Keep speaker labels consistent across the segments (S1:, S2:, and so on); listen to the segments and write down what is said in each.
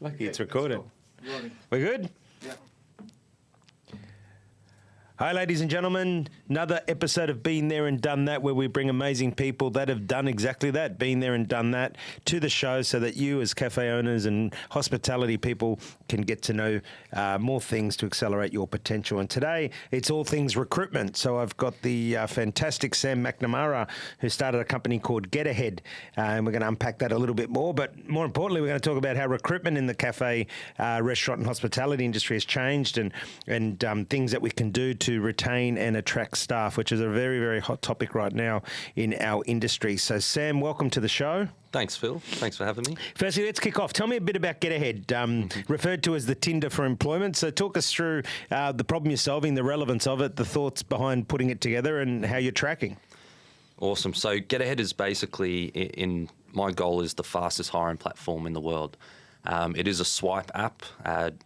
S1: Lucky it's recorded.
S2: Rolling.
S1: We're good?
S2: Yeah.
S1: Hi, ladies and gentlemen. Another episode of Been There and Done That, where we bring amazing people that have done exactly that, been there and done that, to the show so that you as cafe owners and hospitality people can get to know more things to accelerate your potential. And today, it's all things recruitment. So I've got the fantastic Sam McNamara, who started a company called Get Ahead. And we're going to unpack that a little bit more. But more importantly, we're going to talk about how recruitment in the cafe, restaurant and hospitality industry has changed and things that we can do to retain and attract staff, which is a very, very hot topic right now in our industry. So, Sam, welcome to the show.
S3: Thanks, Phil. Thanks for having me.
S1: Firstly, let's kick off. Tell me a bit about Get Ahead, referred to as the Tinder for employment. So talk us through the problem you're solving, the relevance of it, the thoughts behind putting it together, and how you're tracking.
S3: Awesome. So Get Ahead is basically, in my goal is the fastest hiring platform in the world. It is a swipe app.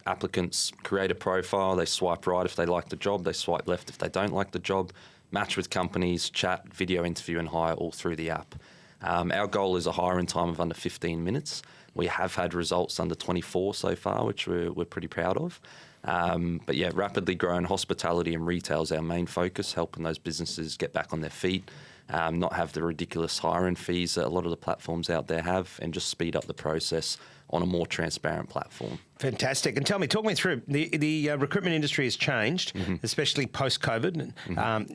S3: Applicants create a profile, they swipe right if they like the job, they swipe left if they don't like the job, match with companies, chat, video interview and hire all through the app. Our goal is a hiring time of under 15 minutes. We have had results under 24 so far, which we're pretty proud of. But yeah, rapidly growing hospitality and retail is our main focus, helping those businesses get back on their feet, not have the ridiculous hiring fees that a lot of the platforms out there have, and just speed up the process on a more transparent platform.
S1: Fantastic. And tell me, talk me through, the recruitment industry has changed, especially post-COVID,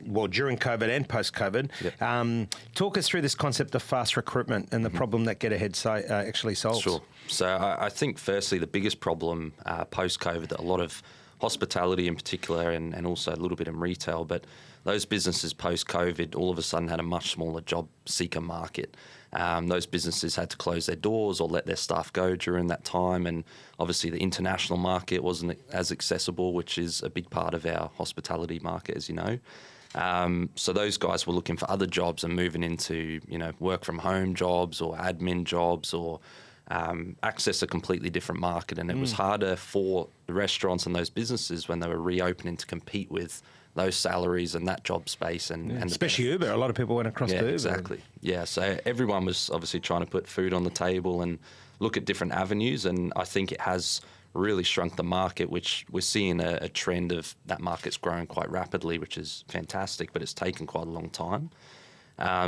S1: well, during COVID and post-COVID.
S3: Yep.
S1: Talk us through this concept of fast recruitment and the problem that Get Ahead actually solves.
S3: Sure. So I think firstly, the biggest problem post-COVID that a lot of hospitality in particular and also a little bit in retail, but those businesses post-COVID all of a sudden had a much smaller job seeker market. Those businesses had to close their doors or let their staff go during that time, and obviously the international market wasn't as accessible, which is a big part of our hospitality market, as you know. So those guys were looking for other jobs and moving into, work from home jobs or admin jobs or access a completely different market, and it was harder for the restaurants and those businesses when they were reopening to compete with those salaries and that job space and
S1: especially Uber. A lot of people went across to Uber.
S3: Exactly. Yeah, so everyone was obviously trying to put food on the table and look at different avenues, and I think it has really shrunk the market, which we're seeing a trend of that market's growing quite rapidly, which is fantastic, but it's taken quite a long time.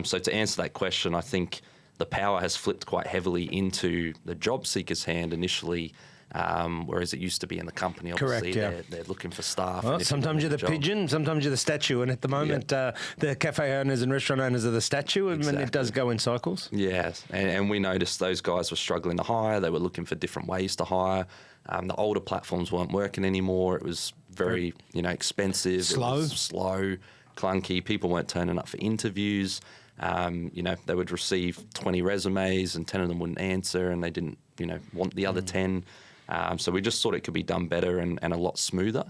S3: So to answer that question, I think the power has flipped quite heavily into the job seeker's hand initially, whereas it used to be in the company. Obviously,
S1: correct, yeah.
S3: They're looking for staff.
S1: Well, sometimes you're the pigeon, sometimes you're the statue, and at the moment, the cafe owners and restaurant owners are the statue, and it does go in cycles.
S3: Yes, and we noticed those guys were struggling to hire. They were looking for different ways to hire. The older platforms weren't working anymore. It was very, expensive.
S1: Slow.
S3: It was slow, clunky. People weren't turning up for interviews. They would receive 20 resumes and 10 of them wouldn't answer, and they didn't, want the other 10. So we just thought it could be done better and a lot smoother,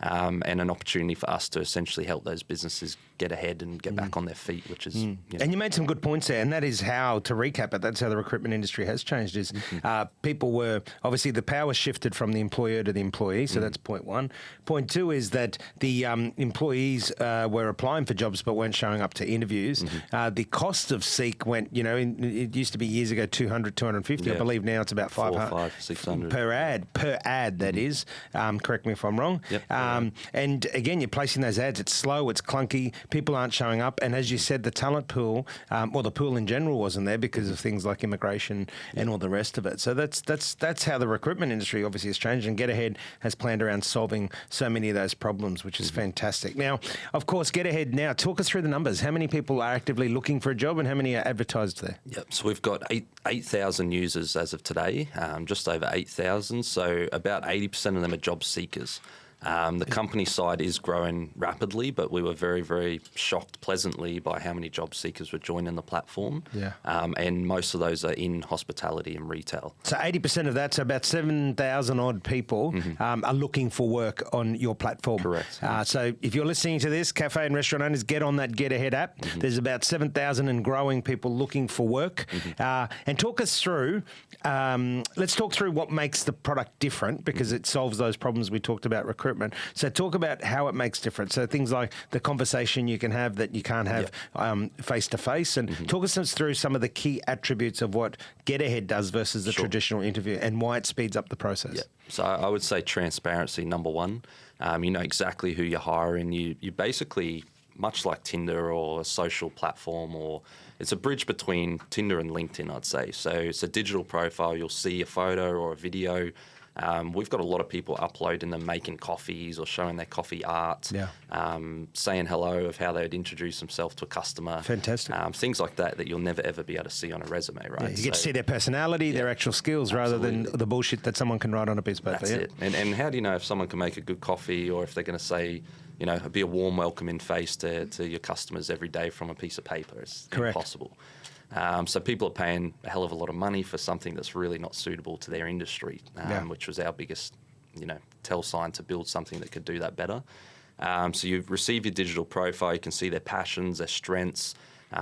S3: and an opportunity for us to essentially help those businesses get ahead and get back on their feet, which is...
S1: And you made some good points there, and that is how, to recap it, that's how the recruitment industry has changed, is people were... Obviously, the power shifted from the employer to the employee, so that's point one. Point two is that the employees were applying for jobs but weren't showing up to interviews. The cost of Seek went, it used to be years ago 200, 250. I believe now it's about 500.
S3: 600.
S1: Per ad, that is. Correct me if I'm wrong.
S3: Yep.
S1: And again, you're placing those ads. It's slow, it's clunky, people aren't showing up. And as you said, the talent pool, or the pool in general wasn't there because of things like immigration and all the rest of it. So that's how the recruitment industry obviously has changed, and Get Ahead has planned around solving so many of those problems, which is fantastic. Now, of course, Get Ahead now, talk us through the numbers. How many people are actively looking for a job and how many are advertised there?
S3: Yep, so we've got 8,000 users as of today, just over 8,000. So about 80% of them are job seekers. The company side is growing rapidly, but we were very, very shocked pleasantly by how many job seekers were joining the platform.
S1: Yeah.
S3: And most of those are in hospitality and retail.
S1: So 80% of that, so about 7,000 odd people are looking for work on your platform.
S3: Correct.
S1: So if you're listening to this, cafe and restaurant owners, get on that Get Ahead app. There's about 7,000 and growing people looking for work. And talk us through, let's talk through what makes the product different, because it solves those problems we talked about recruitment. recruitment. So talk about how it makes difference. So things like the conversation you can have that you can't have face-to-face, and talk us through some of the key attributes of what Get Ahead does versus the traditional interview and why it speeds up the process.
S3: Yeah. So I would say transparency, number one. You know exactly who you're hiring. You basically, much like Tinder or a social platform, or it's a bridge between Tinder and LinkedIn, I'd say. So it's a digital profile. You'll see a photo or a video. We've got a lot of people uploading them, making coffees or showing their coffee art, saying hello of how they'd introduce themselves to a customer.
S1: Fantastic.
S3: Things like that you'll never, ever be able to see on a resume, right?
S1: Yeah, you get to see their personality, their actual skills, rather than the bullshit that someone can write on a piece of paper.
S3: That's it. And how do you know if someone can make a good coffee, or if they're going to say, you know, be a warm, welcoming face to your customers every day from a piece of paper? It's impossible. So people are paying a hell of a lot of money for something that's really not suitable to their industry, which was our biggest, tell sign to build something that could do that better. So you receive your digital profile, you can see their passions, their strengths,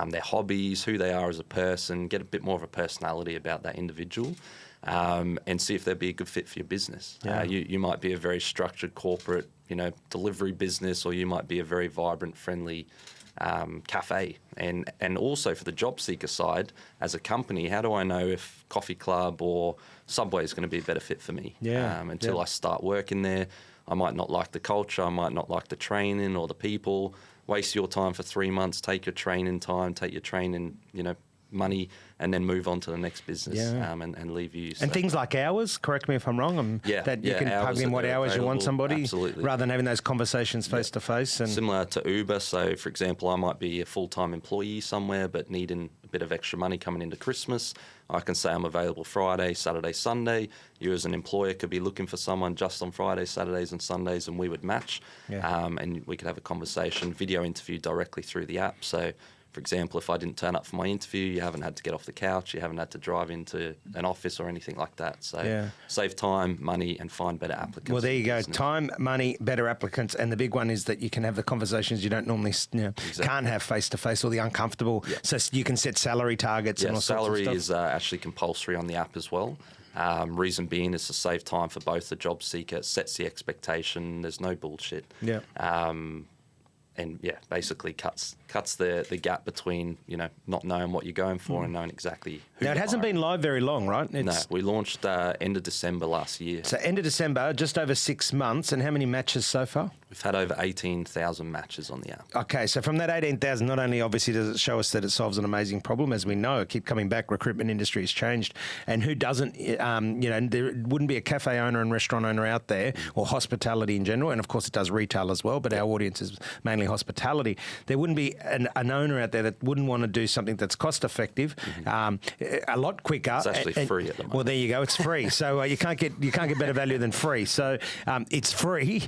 S3: their hobbies, who they are as a person, get a bit more of a personality about that individual, and see if they'd be a good fit for your business.
S1: Yeah.
S3: You might be a very structured corporate, delivery business, or you might be a very vibrant, friendly cafe. And also for the job seeker side, as a company, how do I know if Coffee Club or Subway is going to be a better fit for me? Until I start working there, I might not like the culture, I might not like the training or the people. Waste your time for 3 months, take your training time, take your training, money, and then move on to the next business and leave you.
S1: And things like hours, correct me if I'm wrong, that you can plug in what hours you want somebody, rather than having those conversations face to face. And
S3: similar to Uber. So, for example, I might be a full-time employee somewhere but needing a bit of extra money coming into Christmas. I can say I'm available Friday, Saturday, Sunday. You as an employer could be looking for someone just on Fridays, Saturdays and Sundays, and we would match. And we could have a conversation, video interview directly through the app. So, for example, if I didn't turn up for my interview, you haven't had to get off the couch, you haven't had to drive into an office or anything like that. So save time, money, and find better applicants.
S1: Well, there you go. Time, money, better applicants. And the big one is that you can have the conversations you don't normally can't have face-to-face, or the uncomfortable. So you can set salary targets and all sorts of stuff.
S3: Salary is actually compulsory on the app as well. Reason being is to save time for both the job seeker. It sets the expectation. There's no bullshit. And basically cuts the gap between not knowing what you're going for and knowing exactly who.
S1: Now, it hasn't been live very long, right?
S3: No, we launched end of December last year.
S1: So end of December, just over 6 months. And how many matches so far?
S3: We've had over 18,000 matches on the app.
S1: Okay, so from that 18,000, not only obviously does it show us that it solves an amazing problem, as we know, keep coming back, recruitment industry has changed. And who doesn't, there wouldn't be a cafe owner and restaurant owner out there, or hospitality in general, and of course it does retail as well, but our audience is mainly hospitality. There wouldn't be an owner out there that wouldn't want to do something that's cost effective, a lot quicker.
S3: It's actually free at the moment.
S1: Well, there you go. It's free. So you can't get better value than free. So it's free.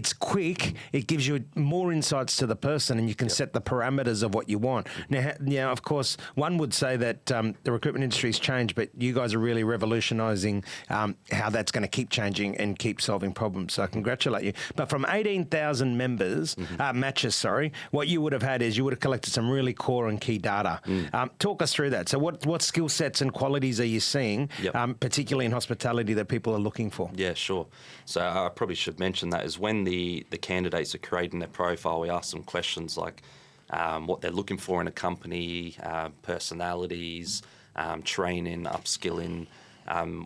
S1: It's quick. It gives you more insights to the person, and you can set the parameters of what you want. Now, of course, one would say that the recruitment industry's changed, but you guys are really revolutionising how that's going to keep changing and keep solving problems. So I congratulate you. But from 18,000 members, matches, what you would have had is you would have collected some really core and key data. Talk us through that. So what skill sets and qualities are you seeing, particularly in hospitality, that people are looking for?
S3: Yeah, sure. So I probably should mention that is when the candidates are creating their profile, we ask them questions like what they're looking for in a company, personalities, training, upskilling.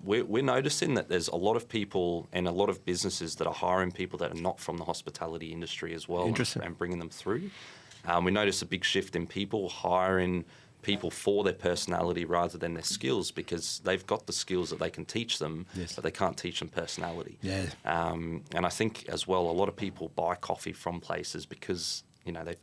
S3: We're noticing that there's a lot of people and a lot of businesses that are hiring people that are not from the hospitality industry as well, and bringing them through. We notice a big shift in people hiring people for their personality rather than their skills, because they've got the skills that they can teach them, but they can't teach them personality. And I think as well, a lot of people buy coffee from places because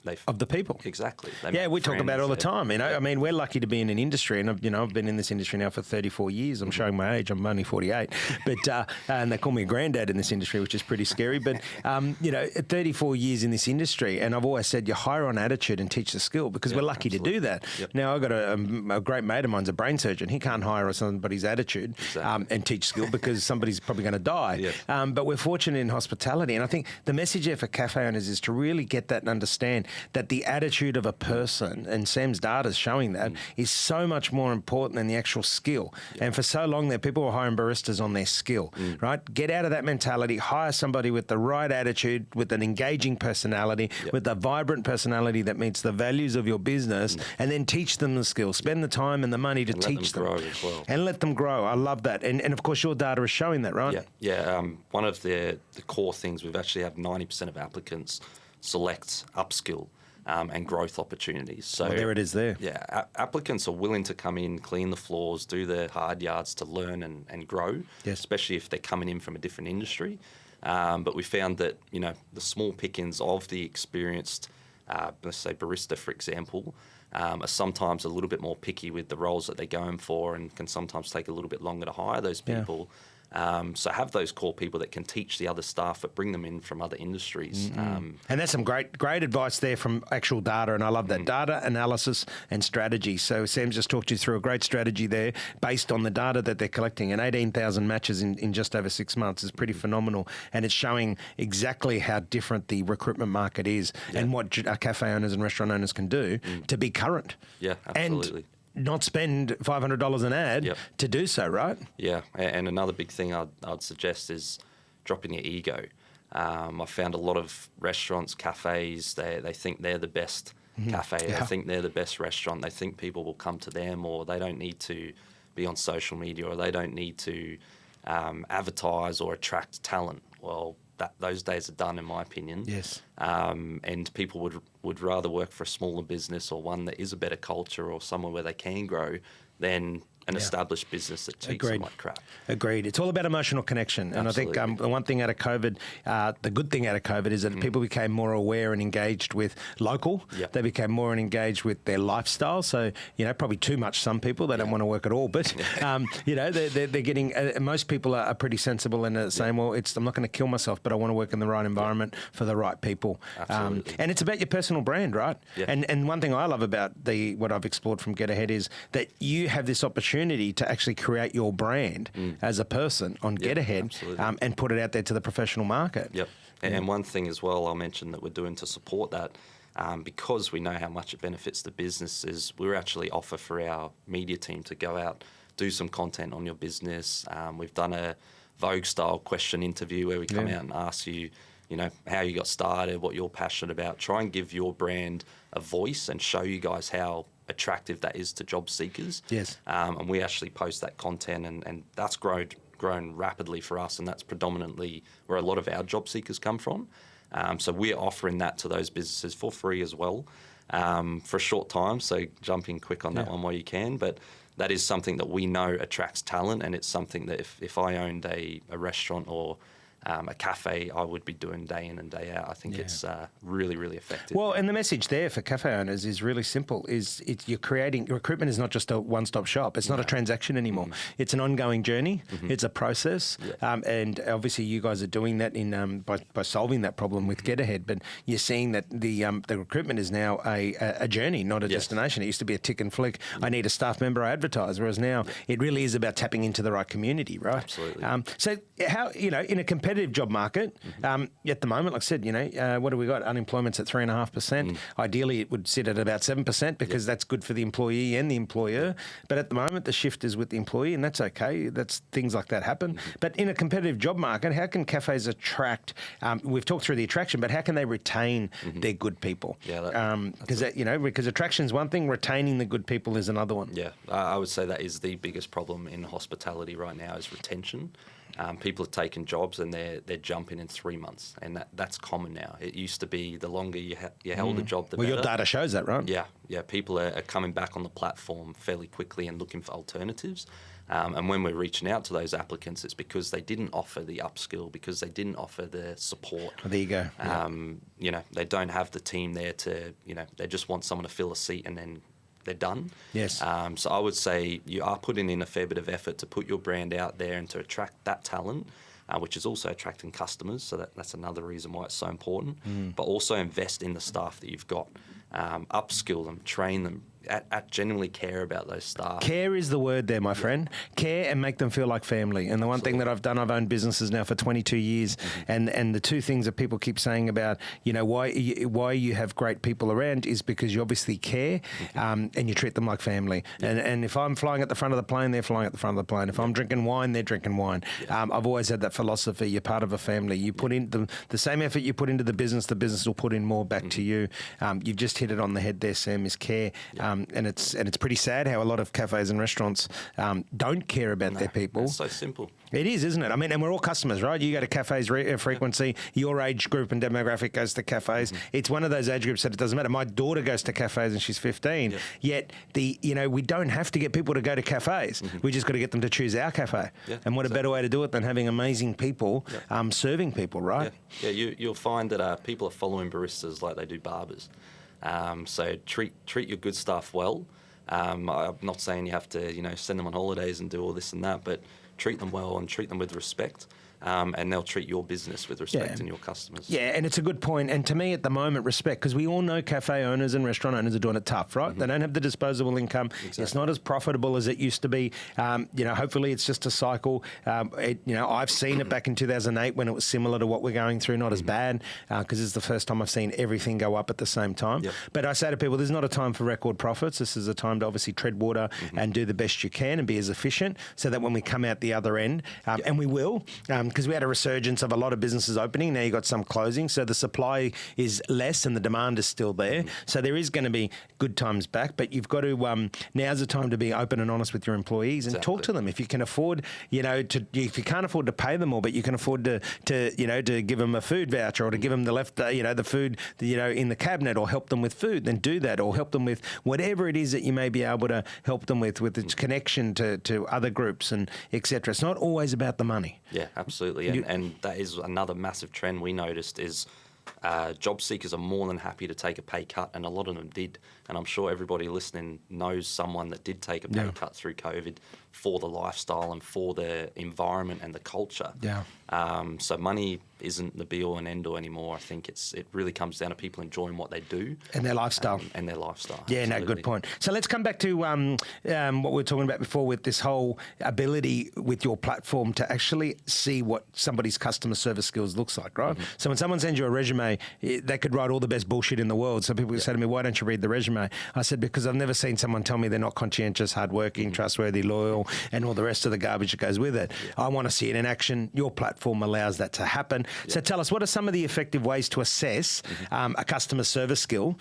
S3: they've
S1: of the people.
S3: Exactly.
S1: We talk about it all the time. I mean, we're lucky to be in an industry, and I've been in this industry now for 34 years. I'm showing my age. I'm only 48, but and they call me a granddad in this industry, which is pretty scary. But 34 years in this industry, and I've always said you hire on attitude and teach the skill, because we're lucky to do that. Now, I've got a great mate of mine's a brain surgeon. He can't hire on somebody's attitude and teach skill, because somebody's probably going to die. But we're fortunate in hospitality, and I think the message here for cafe owners is to really get that and understand understand that the attitude of a person, and Sam's data is showing that, is so much more important than the actual skill. And for so long there, people were hiring baristas on their skill, right? Get out of that mentality, hire somebody with the right attitude, with an engaging personality, with a vibrant personality that meets the values of your business, and then teach them the skills. Spend the time and the money to teach them.
S3: Grow as well.
S1: And let them grow. I love that. And of course your data is showing that, right?
S3: Yeah. One of the core things, we've actually had 90% of applicants select upskill and growth opportunities. So
S1: there it is there.
S3: Yeah, applicants are willing to come in, clean the floors, do the hard yards to learn and grow, especially if they're coming in from a different industry. But we found that, the small pickings of the experienced, let's say barista, for example, are sometimes a little bit more picky with the roles that they're going for and can sometimes take a little bit longer to hire those people. So have those core people that can teach the other staff, but bring them in from other industries.
S1: And that's some great advice there from actual data, and I love that. Data analysis and strategy. So Sam's just talked you through a great strategy there based on the data that they're collecting, and 18,000 matches in just over 6 months is pretty phenomenal, and it's showing exactly how different the recruitment market is and what cafe owners and restaurant owners can do to be current.
S3: Yeah, absolutely.
S1: And not spend $500 an ad to do so, right?
S3: Yeah, and another big thing I'd suggest is dropping your ego. I found a lot of restaurants, cafes, they think they're the best cafe. They think they're the best restaurant. They think people will come to them, or they don't need to be on social media, or they don't need to advertise or attract talent. Well, those days are done, in my opinion.
S1: Yes.
S3: And people would rather work for a smaller business or one that is a better culture or somewhere where they can grow than an established business that treats them like crap.
S1: Agreed. It's all about emotional connection. And
S3: Absolutely.
S1: I think the one thing out of COVID, the good thing out of COVID is that people became more aware and engaged with local. They became more engaged with their lifestyle. So, probably too much some people. They don't want to work at all. But, they're getting, most people are pretty sensible and saying, well, I'm not going to kill myself, but I want to work in the right environment for the right people.
S3: Absolutely.
S1: And it's about your personal brand, right? And one thing I love about what I've explored from Get Ahead is that you have this opportunity to actually create your brand as a person on Get Ahead and put it out there to the professional market.
S3: And one thing as well I'll mention that we're doing to support that, because we know how much it benefits the business, is we're actually offer for our media team to go out, do some content on your business. We've done a Vogue-style question interview where we come out and ask you, how you got started, what you're passionate about, try and give your brand a voice and show you guys how attractive that is to job seekers. And we actually post that content, and that's grown rapidly for us, and that's predominantly where a lot of our job seekers come from. So we're offering that to those businesses for free as well, for a short time. So jump in quick on that one while you can. But that is something that we know attracts talent, and it's something that if I owned a restaurant or a cafe, I would be doing day in and day out. I think it's really, really effective.
S1: Well, and the message there for cafe owners is really simple. You're creating, recruitment is not just a one-stop shop. It's not a transaction anymore. It's an ongoing journey. It's a process. And obviously you guys are doing that by solving that problem with Get Ahead. But you're seeing that the recruitment is now a journey, not a destination. It used to be a tick and flick. I need a staff member, I advertise. Whereas now it really is about tapping into the right community, right?
S3: Absolutely.
S1: So how, in a competitive job market, at the moment, like I said, what do we got? Unemployment's at 3.5%. Ideally, it would sit at about 7% because that's good for the employee and the employer. But at the moment, the shift is with the employee, and that's okay. Things like that happen. But in a competitive job market, how can cafes attract? We've talked through the attraction, but how can they retain their good people? Because attraction's one thing, retaining the good people is another one.
S3: I would say that is the biggest problem in hospitality right now is retention. People are taking jobs and they're jumping in 3 months, and that's common now. It used to be the longer you held a job, the better.
S1: Well, your data shows that, right?
S3: Yeah. People are coming back on the platform fairly quickly and looking for alternatives. And when we're reaching out to those applicants, it's because they didn't offer the upskill, because they didn't offer the support.
S1: Oh, there you go.
S3: They don't have the team there to, they just want someone to fill a seat and then they're done.
S1: Yes.
S3: So I would say you are putting in a fair bit of effort to put your brand out there and to attract that talent, which is also attracting customers. So that's another reason why it's so important. But also invest in the staff that you've got. Upskill them, train them, genuinely care about those staff.
S1: Care is the word there, my friend. Care and make them feel like family. And the one thing that I've done, I've owned businesses now for 22 years, and the two things that people keep saying about, why you have great people around is because you obviously care, and you treat them like family. And if I'm flying at the front of the plane, they're flying at the front of the plane. If I'm drinking wine, they're drinking wine. I've always had that philosophy. You're part of a family. You put in the same effort you put into the business will put in more back to you. You've just hit it on the head there, Sam, is care. And it's pretty sad how a lot of cafes and restaurants don't care about their people.
S3: It's so simple.
S1: It is, isn't it? I mean, and we're all customers, right? You go to cafes frequency, your age group and demographic goes to cafes. It's one of those age groups that it doesn't matter. My daughter goes to cafes and she's 15, yet we don't have to get people to go to cafes. We just got to get them to choose our cafe. And what a better way to do it than having amazing people serving people, right?
S3: Yeah, you'll find that people are following baristas like they do barbers. So treat your good staff well. I'm not saying you have to, send them on holidays and do all this and that, but treat them well and treat them with respect. And they'll treat your business with respect and your customers.
S1: Yeah, and it's a good point. And to me, at the moment, respect, because we all know cafe owners and restaurant owners are doing it tough, right? They don't have the disposable income. Exactly. It's not as profitable as it used to be. Hopefully it's just a cycle. I've seen it back in 2008 when it was similar to what we're going through, not as bad, because it's the first time I've seen everything go up at the same time. But I say to people, this is not a time for record profits. This is a time to obviously tread water and do the best you can and be as efficient so that when we come out the other end, and we will, because we had a resurgence of a lot of businesses opening. Now you've got some closing. So the supply is less and the demand is still there. So there is going to be good times back, but you've got to, now's the time to be open and honest with your employees and talk to them. If you can afford, if you can't afford to pay them all, but you can afford to give them a food voucher or to give them the food, in the cabinet or help them with food, then do that, or help them with whatever it is that you may be able to help them with its connection to other groups and etc. It's not always about the money.
S3: Yeah, absolutely. And that is another massive trend we noticed is job seekers are more than happy to take a pay cut, and a lot of them did. And I'm sure everybody listening knows someone that did take a pay cut through COVID for the lifestyle and for the environment and the culture. So money isn't the be-all and end-all anymore. I think it really comes down to people enjoying what they do.
S1: And their lifestyle.
S3: And their lifestyle.
S1: Yeah, absolutely. No, good point. So let's come back to what we were talking about before with this whole ability with your platform to actually see what somebody's customer service skills looks like, right? So when someone sends you a resume, they could write all the best bullshit in the world. So people say to me, why don't you read the resume? I said, because I've never seen someone tell me they're not conscientious, hardworking, trustworthy, loyal, and all the rest of the garbage that goes with it. I want to see it in action. Your platform allows that to happen. So tell us, what are some of the effective ways to assess a customer service skill,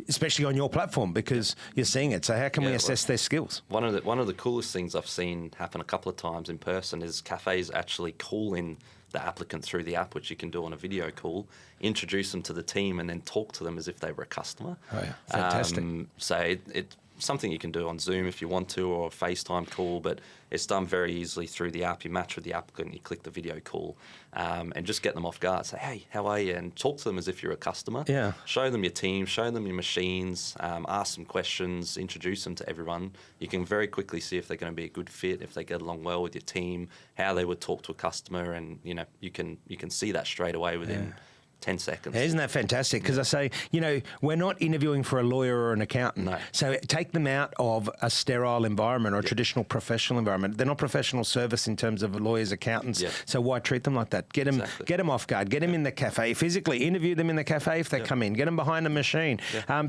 S1: especially on your platform, because you're seeing it. So how can we assess their skills?
S3: One of the coolest things I've seen happen a couple of times in person is cafes actually call in the applicant through the app, which you can do on a video call, introduce them to the team, and then talk to them as if they were a customer.
S1: Oh, yeah. Fantastic.
S3: So it's something you can do on Zoom if you want to, or a FaceTime call, but it's done very easily through the app. You match with the applicant, you click the video call, and just get them off guard. Say, hey, how are you? And talk to them as if you're a customer.
S1: Yeah.
S3: Show them your team, show them your machines, ask some questions, introduce them to everyone. You can very quickly see if they're going to be a good fit, if they get along well with your team, how they would talk to a customer, and you can see that straight away within 10 seconds.
S1: Isn't that fantastic? Because I say, we're not interviewing for a lawyer or an accountant. No. So take them out of a sterile environment or a traditional professional environment. They're not professional service in terms of lawyers, accountants. So why treat them like that? Get them off guard. Get them in the cafe. Physically interview them in the cafe if they come in. Get them behind a machine.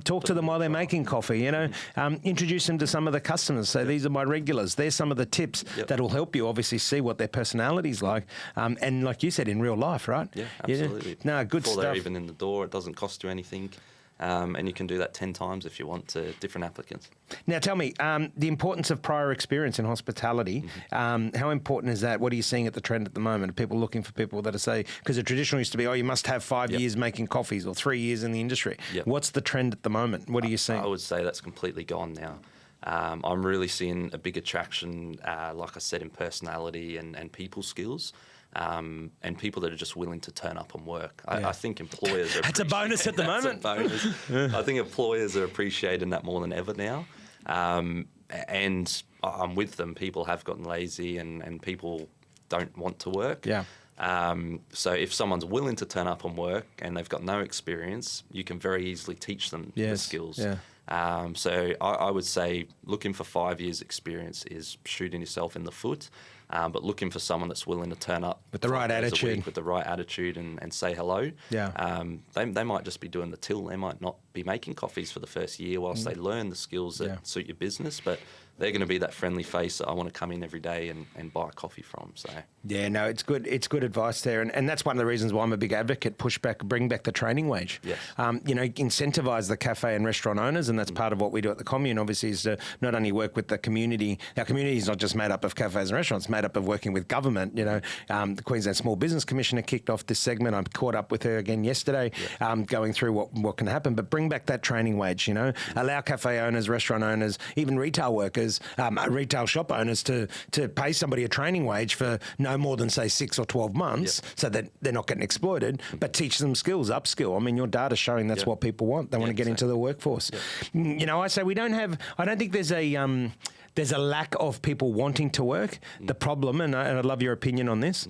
S1: Talk to them while they're making coffee. Introduce them to some of the customers. So these are my regulars. There's some of the tips that will help you obviously see what their personality's like. And like you said, in real life, right?
S3: Yeah, absolutely.
S1: No, good
S3: before
S1: stuff.
S3: They're even in the door. It doesn't cost you anything. And you can do that 10 times if you want to different applicants.
S1: Now, tell me, the importance of prior experience in hospitality, how important is that? What are you seeing at the trend at the moment? Are people looking for people that are, say, because the traditional used to be, you must have 5 years making coffees or 3 years in the industry. What's the trend at the moment? What are you seeing?
S3: I would say that's completely gone now. I'm really seeing a big attraction, like I said, in personality and people skills. And people that are just willing to turn up and work. I think employers are...
S1: That's a bonus at the moment.
S3: That's a bonus. I think employers are appreciating that more than ever now. And I'm with them. People have gotten lazy and people don't want to work. So if someone's willing to turn up and work and they've got no experience, you can very easily teach them the skills. So I would say looking for 5 years experience is shooting yourself in the foot. But looking for someone that's willing to turn up
S1: with the right attitude,
S3: and say hello.
S1: Yeah.
S3: They might just be doing the till. They might not be making coffees for the first year whilst they learn the skills that suit your business. But they're going to be that friendly face that I want to come in every day and buy a coffee from. So
S1: yeah, no, it's good. It's good advice there, and that's one of the reasons why I'm a big advocate. bring back the training wage.
S3: Yes.
S1: Incentivise the cafe and restaurant owners, and that's part of what we do at the commune. Obviously, is to not only work with the community. Our community is not just made up of cafes and restaurants; it's made up of working with government. The Queensland Small Business Commissioner kicked off this segment. I caught up with her again yesterday, going through what can happen. But bring back that training wage. Allow cafe owners, restaurant owners, even retail workers, retail shop owners to pay somebody a training wage for no more than, say, 6 or 12 months so that they're not getting exploited, but teach them skills, upskill. I mean, your data's showing that's what people want. They want to get into the workforce. I say I don't think there's a lack of people wanting to work. The problem, and I'd love your opinion on this,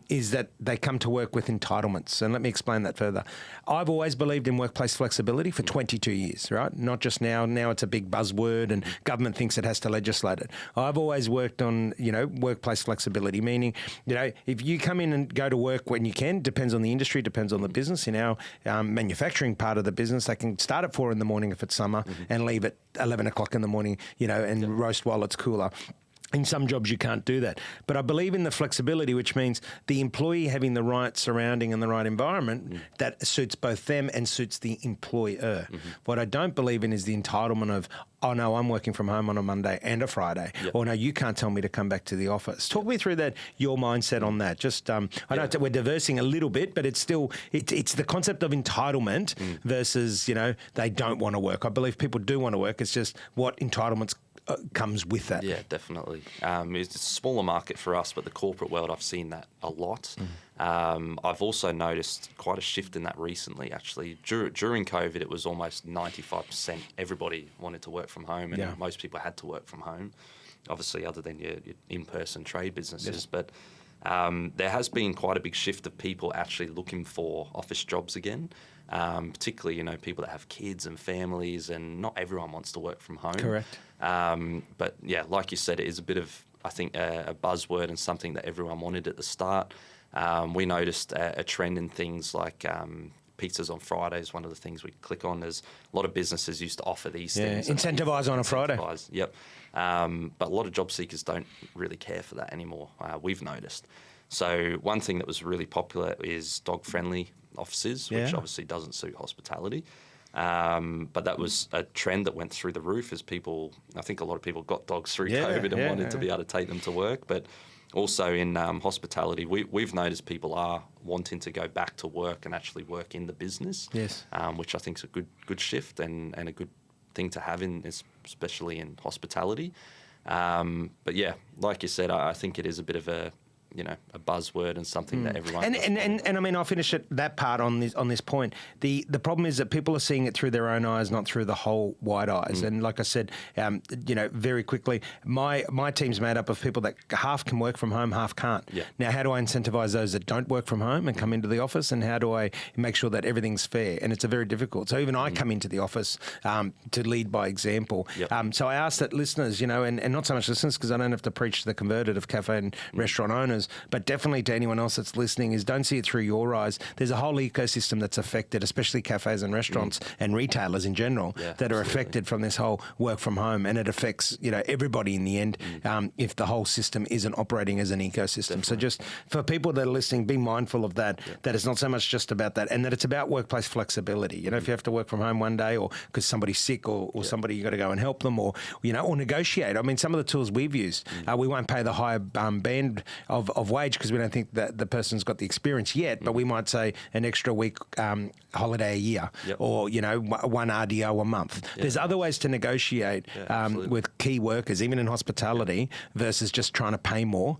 S1: is that they come to work with entitlements. And let me explain that further. I've always believed in workplace flexibility for 22 years, right? Not just now. Now it's a big buzzword and government thinks it has to legislate it. I've always worked on, workplace flexibility, meaning, if you come in and go to work when you can, depends on the industry, depends on the business. In our manufacturing part of the business, they can start at 4 in the morning if it's summer and leave at 11 o'clock in the morning, and roast while it's cooler. In some jobs, you can't do that. But I believe in the flexibility, which means the employee having the right surrounding and the right environment that suits both them and suits the employer. What I don't believe in is the entitlement of, oh, no, I'm working from home on a Monday and a Friday. Or, no, you can't tell me to come back to the office. Talk me through that, your mindset on that. Just, I know we're diversing a little bit, but it's still, it's the concept of entitlement versus, they don't want to work. I believe people do want to work. It's just what entitlements comes with that.
S3: Yeah, definitely. It's a smaller market for us, but the corporate world, I've seen that a lot. I've also noticed quite a shift in that recently, actually. During COVID, it was almost 95% everybody wanted to work from home, and most people had to work from home, obviously, other than your in-person trade businesses. But there has been quite a big shift of people actually looking for office jobs again. Particularly, people that have kids and families, and not everyone wants to work from home.
S1: Correct.
S3: But yeah, like you said, it is a bit of, I think, a buzzword and something that everyone wanted at the start. We noticed a trend in things like pizzas on Fridays. One of the things we click on is a lot of businesses used to offer these things.
S1: Incentivise on a Friday.
S3: Yep. But a lot of job seekers don't really care for that anymore, we've noticed. So one thing that was really popular is dog-friendly offices, which obviously doesn't suit hospitality. But that was a trend that went through the roof as I think a lot of people got dogs through COVID and wanted to be able to take them to work. But also in hospitality, we've noticed people are wanting to go back to work and actually work in the business, which I think is a good shift and a good thing to have especially in hospitality. But yeah, like you said, I think it is a bit of a buzzword and something that everyone
S1: and I mean, I'll finish that part on this point. The problem is that people are seeing it through their own eyes, not through the whole wide eyes. And like I said, very quickly, my team's made up of people that half can work from home, half can't. Now, how do I incentivize those that don't work from home and come into the office, and how do I make sure that everything's fair? And it's a very difficult. So even I come into the office to lead by example. So I ask that listeners, and not so much listeners, because I don't have to preach to the converted of cafe and restaurant owners, but definitely to anyone else that's listening, is don't see it through your eyes. There's a whole ecosystem that's affected, especially cafes and restaurants and retailers in general, that are affected from this whole work from home, and it affects everybody in the end if the whole system isn't operating as an ecosystem. So just for people that are listening, be mindful of that, that it's not so much just about that, and that it's about workplace flexibility. If you have to work from home one day, or because somebody's sick, or somebody, you got to go and help them, or negotiate. I mean, some of the tools we've used, we won't pay the higher band of wage because we don't think that the person's got the experience yet, but we might say an extra week holiday a year, or one RDO a month. There's other ways to negotiate with key workers, even in hospitality, versus just trying to pay more,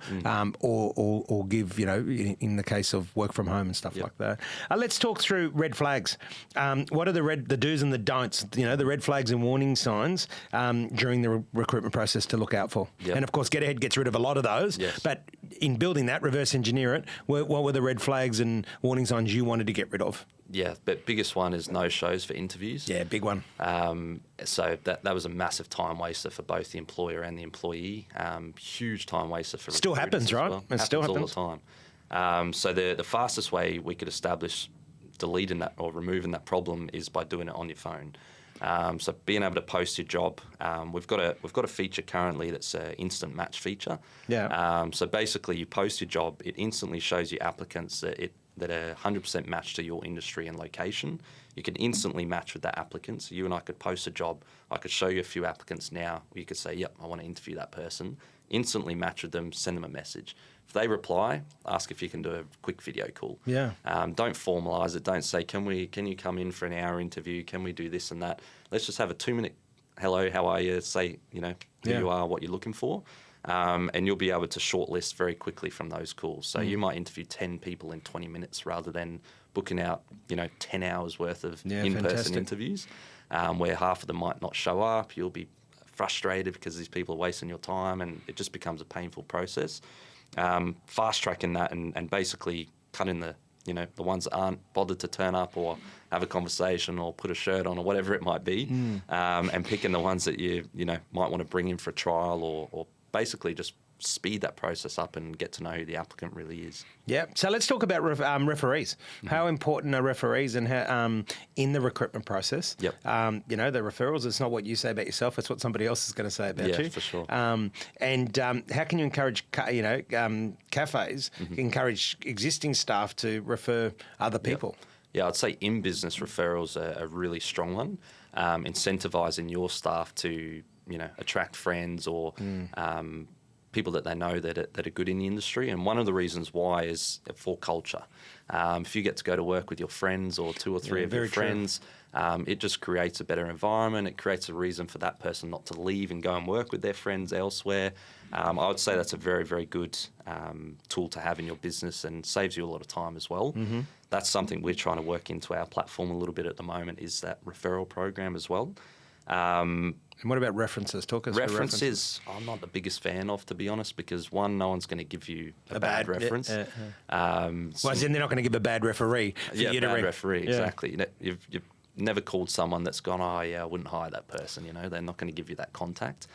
S1: or give, in the case of work from home and stuff like that. Let's talk through red flags. What are the do's and the don'ts? The red flags and warning signs during the recruitment process to look out for. And of course, Get Ahead gets rid of a lot of those, but in building that, reverse engineer it, what were the red flags and warning signs you wanted to get rid of?
S3: Yeah, but biggest one is no shows for interviews.
S1: Yeah, big one.
S3: So that was a massive time waster for both the employer and the employee. Huge time waster for
S1: still happens, right?
S3: Well.
S1: It still
S3: happens all the time. So the fastest way we could establish deleting that or removing that problem is by doing it on your phone. So being able to post your job, we've got a feature currently that's an instant match feature.
S1: Yeah.
S3: So basically, you post your job, it instantly shows you applicants that are 100% matched to your industry and location. You can instantly match with that applicant. So you and I could post a job. I could show you a few applicants now. You could say, "Yep, I want to interview that person." Instantly match with them, send them a message. If they reply, ask if you can do a quick video call.
S1: Yeah.
S3: Don't formalise it. Don't say, can you come in for an hour interview? Can we do this and that? Let's just have a 2-minute, hello, how are you? Say, who you are, what you're looking for. And you'll be able to shortlist very quickly from those calls. So you might interview 10 people in 20 minutes rather than booking out, 10 hours worth of in-person interviews, where half of them might not show up. You'll be frustrated because these people are wasting your time, and it just becomes a painful process. Fast tracking that and basically cutting the ones that aren't bothered to turn up or have a conversation or put a shirt on or whatever it might be, and picking the ones that you might want to bring in for a trial or basically just speed that process up and get to know who the applicant really is.
S1: Yeah. So let's talk about referees. How important are referees and how, in the recruitment process?
S3: Yep.
S1: The referrals, it's not what you say about yourself, it's what somebody else is going to say about you.
S3: Yeah, for sure.
S1: And how can you encourage, cafes, encourage existing staff to refer other people?
S3: Yeah, I'd say in-business referrals are a really strong one. Incentivising your staff to, attract friends or people that they know that are good in the industry. And one of the reasons why is for culture. If you get to go to work with your friends or 2 or 3 of your friends, it just creates a better environment. It creates a reason for that person not to leave and go and work with their friends elsewhere. I would say that's a very, very good tool to have in your business and saves you a lot of time as well. That's something we're trying to work into our platform a little bit at the moment, is that referral program as well.
S1: And what about references? Talk us through references.
S3: References, I'm not the biggest fan of, to be honest, because one, no one's going to give you a bad reference.
S1: Well, as in they're not going to give a bad referee for you to
S3: referee, exactly. You've never called someone that's gone, oh, yeah, I wouldn't hire that person. They're not going to give you that contact.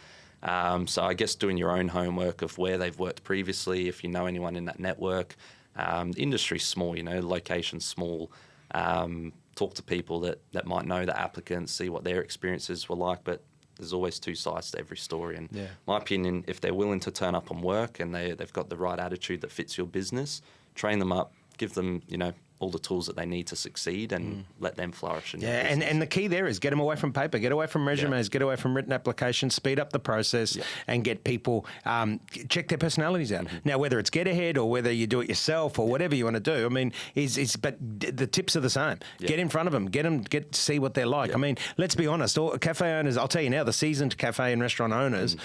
S3: So I guess doing your own homework of where they've worked previously, if you know anyone in that network. The industry's small, location's small. Talk to people that might know the applicants, see what their experiences were like, but there's always 2 sides to every story. And my opinion, if they're willing to turn up and work and they've got the right attitude that fits your business, train them up, give them, all the tools that they need to succeed and let them flourish.
S1: And the key there is get them away from paper, get away from resumes, get away from written applications, speed up the process and get people, check their personalities out. Now, whether it's get ahead or whether you do it yourself or whatever you want to do, I mean, but the tips are the same. Get in front of them, get to see what they're like. I mean, let's be honest, all cafe owners, I'll tell you now, the seasoned cafe and restaurant owners,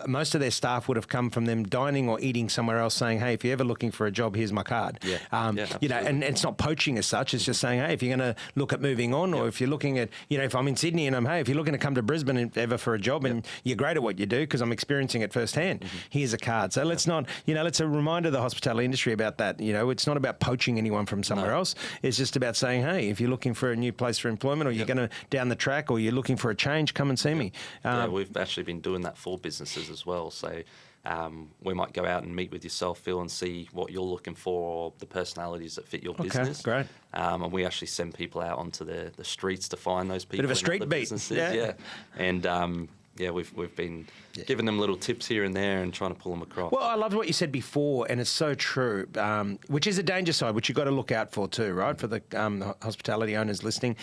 S1: most of their staff would have come from them dining or eating somewhere else saying, hey, if you're ever looking for a job, here's my card. And it's not poaching as such. It's just saying, hey, if you're going to look at moving on, or if you're looking at, if I'm in Sydney and if you're looking to come to Brisbane ever for a job and you're great at what you do because I'm experiencing it firsthand, here's a card. So let's not, let's a reminder of the hospitality industry about that. It's not about poaching anyone from somewhere else. It's just about saying, hey, if you're looking for a new place for employment or you're going to down the track or you're looking for a change, come and see me.
S3: We've actually been doing that for businesses as well. So we might go out and meet with yourself, Phil, and see what you're looking for or the personalities that fit your business.
S1: Great.
S3: And we actually send people out onto the streets to find those people.
S1: Bit of a street beat.
S3: Yeah. And we've been giving them little tips here and there and trying to pull them across.
S1: Well, I loved what you said before, and it's so true, which is a danger side, which you've got to look out for too, right, for the hospitality owners listening.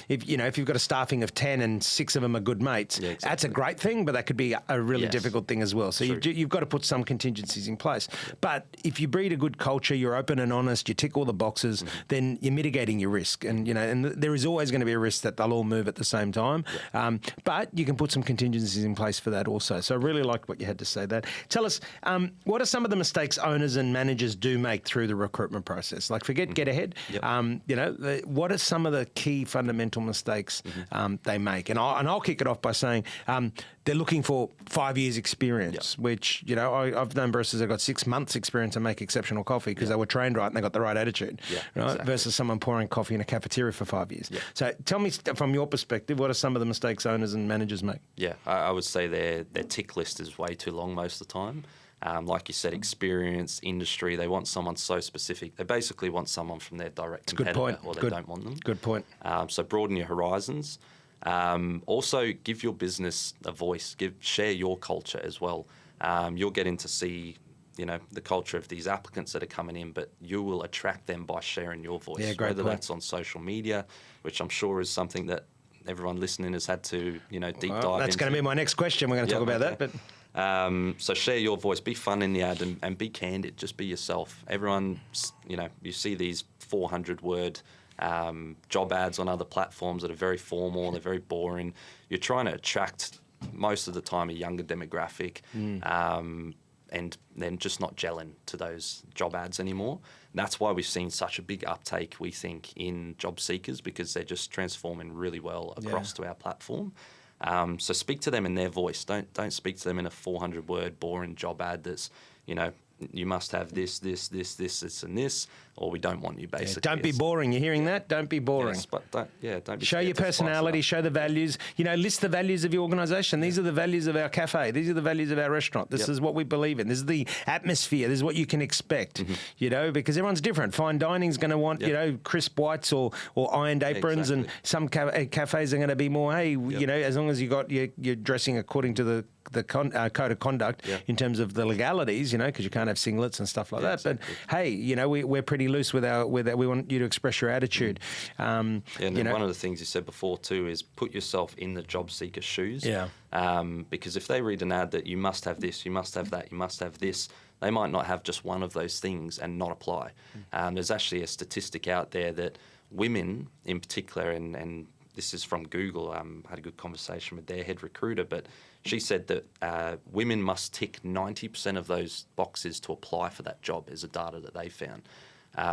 S1: If you've got a staffing of 10 and 6 of them are good mates, that's a great thing, but that could be a really difficult thing as well. So you've got to put some contingencies in place. But if you breed a good culture, you're open and honest, you tick all the boxes, then you're mitigating your risk. And, and there is always going to be a risk that they'll all move at the same time. But you can put some contingencies in place for that also. So I really liked what you had to say there. Tell us, what are some of the mistakes owners and managers do make through the recruitment process? Like forget get ahead. What are some of the key fundamental mistakes they make? And I'll kick it off by saying they're looking for 5 years experience, which, you know, I've known baristas that got 6 months experience and make exceptional coffee because they were trained right and they got the right attitude, right?
S3: Exactly.
S1: Versus someone pouring coffee in a cafeteria for 5 years.
S3: Yeah.
S1: So tell me, from your perspective, what are some of the mistakes owners and managers make?
S3: Yeah, I would say their tick list is way too long most of the time. Like you said, experience, industry, they want someone so specific. They basically want someone from their direct competitor, or they don't want them.
S1: Good point.
S3: So broaden your horizons. Also, give your business a voice. Share your culture as well. You're getting to see, you know, the culture of these applicants that are coming in, but you will attract them by sharing your voice.
S1: Yeah, great
S3: Whether
S1: point.
S3: that's on social media, which I'm sure is something that everyone listening has had to, you know, deep dive into.
S1: That's going to be my next question. We're going to talk about that, but...
S3: So share your voice, be fun in the ad, and be candid. Just be yourself. Everyone, you know, you see these 400-word job ads on other platforms that are very formal, they're very boring. You're trying to attract, most of the time, a younger demographic, and then just not gelling to those job ads anymore. And that's why we've seen such a big uptake, we think, in job seekers, because they're just transforming really well across to our platform. So speak to them in their voice. Don't speak to them in a 400-word boring job ad that's, you know, you must have this, and this, or we don't want you, basically.
S1: Don't be boring. You're hearing that? Don't be boring.
S3: Yes, but don't be
S1: show
S3: scared
S1: your
S3: to spice it
S1: personality,
S3: up.
S1: show the values. You know, list the values of your organisation. These are the values of our cafe. These are the values of our restaurant. This is what we believe in. This is the atmosphere. This is what you can expect, you know, because everyone's different. Fine dining's going to want, you know, crisp whites or ironed aprons, and some cafes are going to be more, hey, you know, as long as you're dressing according to the code of conduct in terms of the legalities, you know, because you can't have singlets and stuff like that.
S3: Exactly.
S1: But hey, you know, we're pretty loose with that. We want you to express your attitude.
S3: And
S1: you
S3: then
S1: know,
S3: one of the things you said before too is put yourself in the job seeker's shoes.
S1: Yeah.
S3: Because if they read an ad that you must have this, you must have that, you must have this, they might not have just one of those things and not apply. There's actually a statistic out there that women in particular, and this is from Google, had a good conversation with their head recruiter, but she said that women must tick 90% of those boxes to apply for that job, is the data that they found.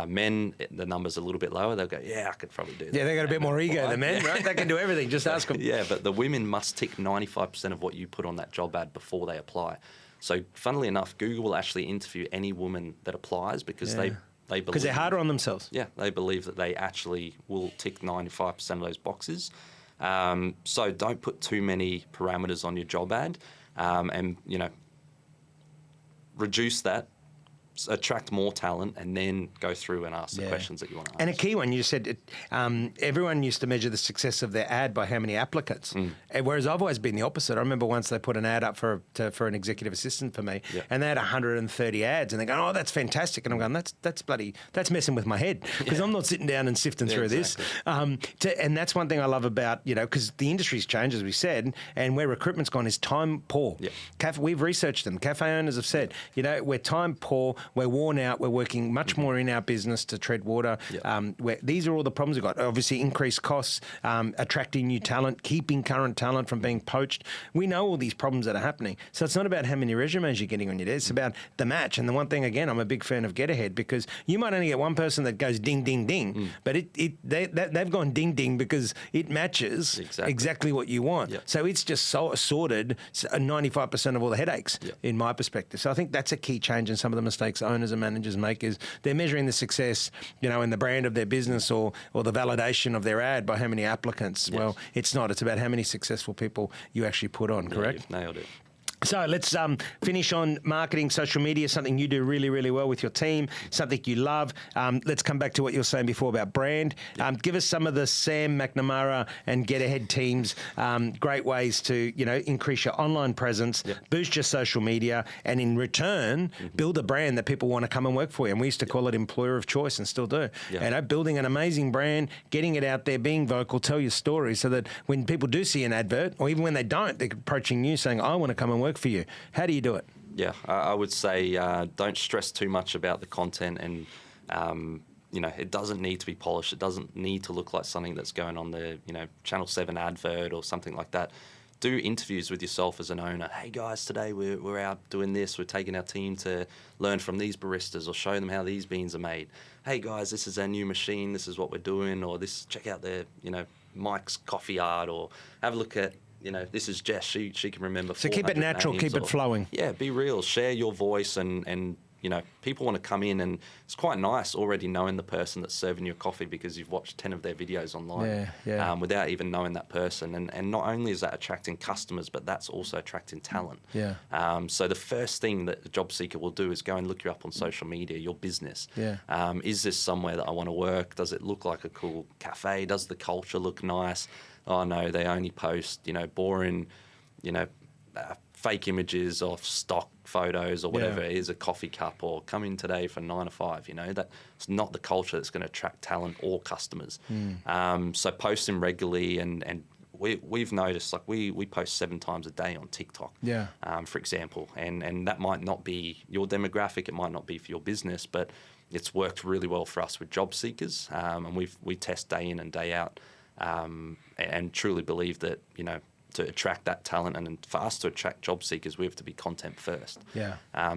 S3: Men, the number's a little bit lower. They'll go, yeah, I could probably do that.
S1: Yeah, they got a bit more ego than men, right? They can do everything. Just ask them.
S3: Yeah, but the women must tick 95% of what you put on that job ad before they apply. So, funnily enough, Google will actually interview any woman that applies because they believe...
S1: Because they're harder on themselves.
S3: Yeah, they believe that they actually will tick 95% of those boxes. So don't put too many parameters on your job ad, and, you know, reduce that, attract more talent, and then go through and ask the questions that you want to ask.
S1: And a key one, you said everyone used to measure the success of their ad by how many applicants, whereas I've always been the opposite. I remember once they put an ad up for an executive assistant for me, and they had 130 ads, and they're going, oh, that's fantastic. And I'm going, that's messing with my head, because I'm not sitting down and sifting through this. And that's one thing I love about, you know, because the industry's changed, as we said, and where recruitment's gone is time poor. We've researched them. Cafe owners have said, you know, we're time poor. We're worn out. We're working much more in our business to tread water. These are all the problems we've got. Obviously, increased costs, attracting new talent, keeping current talent from being poached. We know all these problems that are happening. So it's not about how many resumes you're getting on your desk. It's about the match. And the one thing, again, I'm a big fan of Get Ahead, because you might only get one person that goes ding, ding, ding, but they've gone ding, ding because it matches exactly what you want. So it's just sorted 95% of all the headaches, in my perspective. So I think that's a key change in some of the mistakes owners and managers make, is they're measuring the success, you know, in the brand of their business or the validation of their ad by how many applicants. Well, it's not. It's about how many successful people you actually put on, correct?
S3: You've nailed it.
S1: So let's finish on marketing, social media, something you do really, really well with your team, something you love. Let's come back to what you were saying before about brand. Give us some of the Sam McNamara and Get Ahead teams, great ways to, you know, increase your online presence, boost your social media, and in return, build a brand that people want to come and work for you. And we used to call it employer of choice, and still do. You know, building an amazing brand, getting it out there, being vocal, tell your story, so that when people do see an advert, or even when they don't, they're approaching you saying, I want to come and work for you. How do you do it?
S3: Yeah, I would say don't stress too much about the content, and you know, it doesn't need to be polished. It doesn't need to look like something that's going on the, you know, Channel 7 advert or something like that. Do interviews with yourself as an owner. Hey guys, today we're out doing this. We're taking our team to learn from these baristas or show them how these beans are made. Hey guys, this is our new machine. This is what we're doing. Or this, check out the, you know, Mike's coffee art, or have a look at, this is Jess. She can remember.
S1: So keep it natural, keep it flowing.
S3: Yeah, be real. Share your voice, and people want to come in, and it's quite nice already knowing the person that's serving you coffee because you've watched 10 of their videos online without even knowing that person. And not only is that attracting customers, but that's also attracting talent.
S1: Yeah.
S3: So the first thing that a job seeker will do is go and look you up on social media, your business.
S1: Yeah.
S3: Is this somewhere that I want to work? Does it look like a cool cafe? Does the culture look nice? Oh no, they only post, boring, fake images of stock photos or whatever it is, a coffee cup, or come in today for 9 to 5. That's not the culture that's going to attract talent or customers. So posting regularly, and we've noticed, like, we post 7 times a day on TikTok, for example, and that might not be your demographic, it might not be for your business, but it's worked really well for us with job seekers, and we test day in and day out, and truly believe that to attract that talent, and for us to attract job seekers, we have to be content first.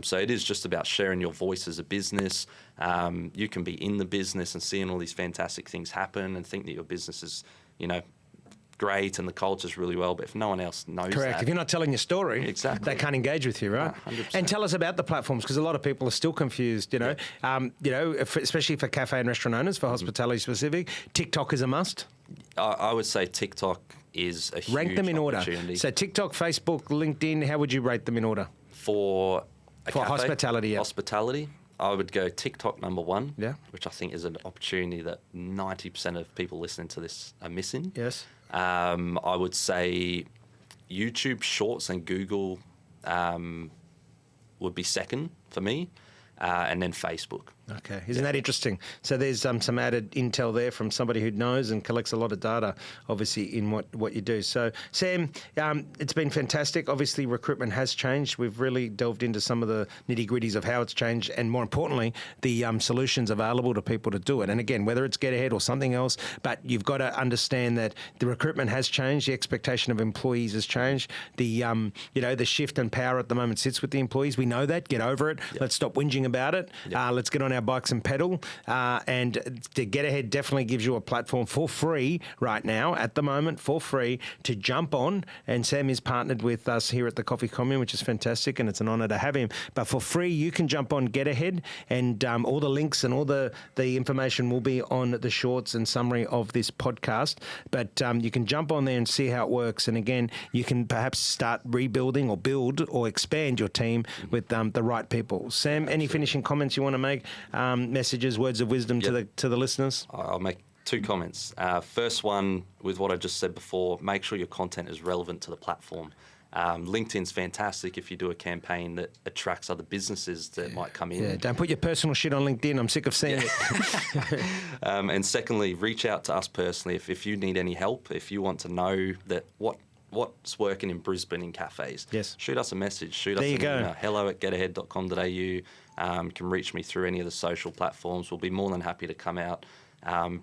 S3: So it is just about sharing your voice as a business. You can be in the business and seeing all these fantastic things happen and think that your business is, great and the culture's really well, but if no one else knows
S1: Correct.
S3: that,
S1: If you're not telling your story,
S3: exactly,
S1: they can't engage with you, right?
S3: 100%.
S1: And tell us about the platforms, because a lot of people are still confused, especially for cafe and restaurant owners, for hospitality specific. TikTok is a must.
S3: I would say TikTok is a huge
S1: Rank them in order.
S3: opportunity.
S1: So TikTok, Facebook, LinkedIn, how would you rate them in order?
S3: For cafe,
S1: hospitality,
S3: hospitality, I would go TikTok number 1,
S1: which
S3: I think is an opportunity that 90% of people listening to this are missing.
S1: Yes.
S3: I would say YouTube Shorts and Google would be second for me, and then Facebook.
S1: Okay, isn't that interesting? So there's some added intel there from somebody who knows and collects a lot of data, obviously, in what you do. So, Sam, it's been fantastic. Obviously, recruitment has changed. We've really delved into some of the nitty-gritties of how it's changed, and more importantly, the solutions available to people to do it. And again, whether it's Get Ahead or something else, but you've got to understand that the recruitment has changed, the expectation of employees has changed. The the shift in power at the moment sits with the employees. We know that. Get over it. Let's stop whinging about it. Let's get on our bikes and pedal, and the Get Ahead definitely gives you a platform for free right now, at the moment, for free, to jump on. And Sam is partnered with us here at the Coffee Commune, which is fantastic, and it's an honour to have him. But for free, you can jump on Get Ahead, and all the links and all the information will be on the shorts and summary of this podcast. But you can jump on there and see how it works. And again, you can perhaps start rebuilding or build or expand your team with the right people. Sam, any finishing comments you want to make? Messages, words of wisdom to the listeners?
S3: I'll make 2 comments. First one, with what I just said before, make sure your content is relevant to the platform. LinkedIn's fantastic if you do a campaign that attracts other businesses that might come in.
S1: Yeah, don't put your personal shit on LinkedIn. I'm sick of seeing it.
S3: And secondly, reach out to us personally if you need any help, if you want to know that what's working in Brisbane in cafes.
S1: Yes.
S3: Shoot us a message. Shoot us an email. hello@getahead.com.au. Can reach me through any of the social platforms. We'll be more than happy to come out,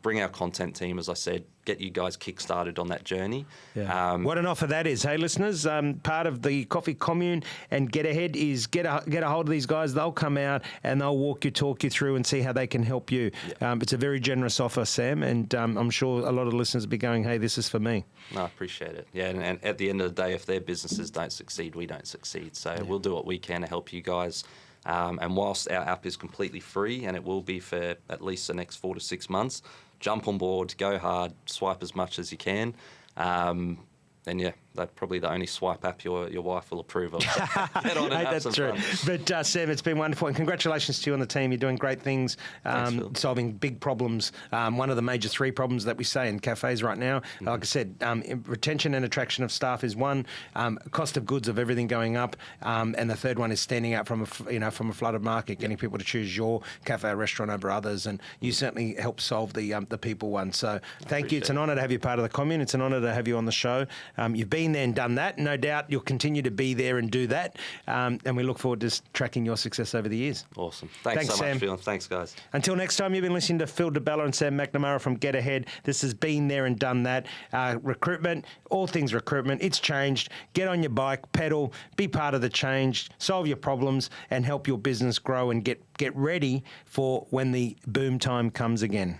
S3: bring our content team, as I said, get you guys kick-started on that journey.
S1: What an offer that is. Hey, listeners, part of the Coffee Commune and Get Ahead is get a hold of these guys. They'll come out and they'll talk you through and see how they can help you. It's a very generous offer, Sam, and I'm sure a lot of listeners will be going, hey, this is for me.
S3: No, I appreciate it. Yeah, and at the end of the day, if their businesses don't succeed, we don't succeed. So we'll do what we can to help you guys. And whilst our app is completely free, and it will be for at least the next 4 to 6 months, jump on board, go hard, swipe as much as you can. And that's probably the only swipe app your wife will approve of. Get on and have
S1: that's
S3: some
S1: true.
S3: fun.
S1: But Sam, it's been wonderful, and congratulations to you on the team. You're doing great things, solving big problems. One of the major 3 problems that we say in cafes right now, like I said, retention and attraction of staff is one. Cost of goods of everything going up, and the third one is standing out from a flooded market, getting people to choose your cafe or restaurant over others. And you certainly help solve the people one. So thank you. It's an honour to have you part of the commune. It's an honour to have you on the show. You've been there and done that. No doubt you'll continue to be there and do that. And we look forward to tracking your success over the years.
S3: Awesome. Thanks so
S1: Sam.
S3: much, Phil. Thanks, guys.
S1: Until next time, you've been listening to Phil Di Bella and Sam McNamara from Get Ahead. This has been there and done that. Recruitment, all things recruitment. It's changed. Get on your bike, pedal, be part of the change, solve your problems, and help your business grow and get ready for when the boom time comes again.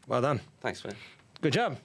S1: Well done.
S3: Thanks, man.
S1: Good job.